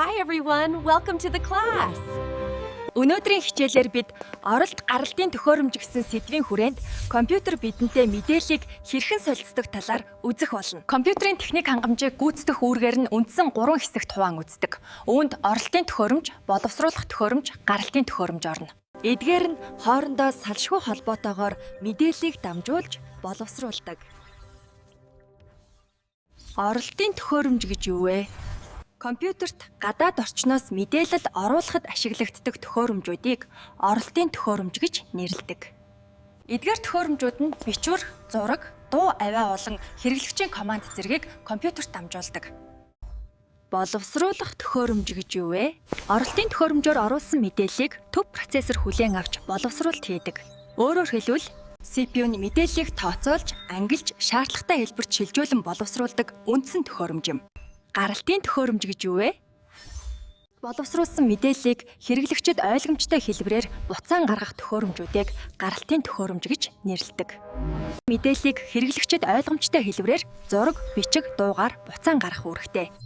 Hi everyone, welcome to the class. Өнөөдрийн хичээлээр бид оролт гаралтын төхөөрөмж гэсэн сэдвийн хүрээнд компьютер бидэнтэй мэдээллийг хэрхэн солилцдог талаар үзэх болно. Компьютерийн техник хангамжийг гүйцэтгэх үүргээр нь үндсэн 3 хэсэгт хуваан үздэг. Үүнд оролтын төхөөрөмж, боловсруулах төхөөрөмж, гаралтын төхөөрөмж орно. Эдгээр нь хоорондоо салшгүй холбоотойгоор мэдээллийг дамжуулж боловсруулдаг. Оролтын төхөөрөмж гэж юу вэ? Компьютерт гадаад орчноос мэдээлэл оруулахад ашиглагддаг төхөөрөмжүүдийг оролтын төхөөрөмж гэж нэрлэдэг. Эдгээр төхөөрөмжүүд нь бичвэр, зураг, дуу авиа болон хэрэглэгчийн команд зэргийг компьютерт дамжуулдаг. Боловсруулах төхөөрөмж гэж юу вэ? Оролтын төхөөрөмжөөр оруулсан мэдээллийг төв процессор хүлээн авч боловсруулалт хийдэг. Өөрөөр хэлбэл CPU-ны мэдээллийг тооцоолж, ангилж, шаардлагатай хэлбэрт шилжүүлэн боловсруулдаг үндсэн төхөөрөмж юм. Гаралтын төхөөрөмж гэж юу вэ? Боловсруулсан мэдээллийг хэрэглэгчид ойлгомжтой хэлбэрээр буцаан гаргах төхөөрөмжүүдийг гаралтын төхөөрөмж гэж нэрлэдэг. Мэдээллийг хэрэглэгчид ойлгомжтой хэлбэрээр зураг, бичиг, дуугаар буцаан гаргах үүрэгтэй.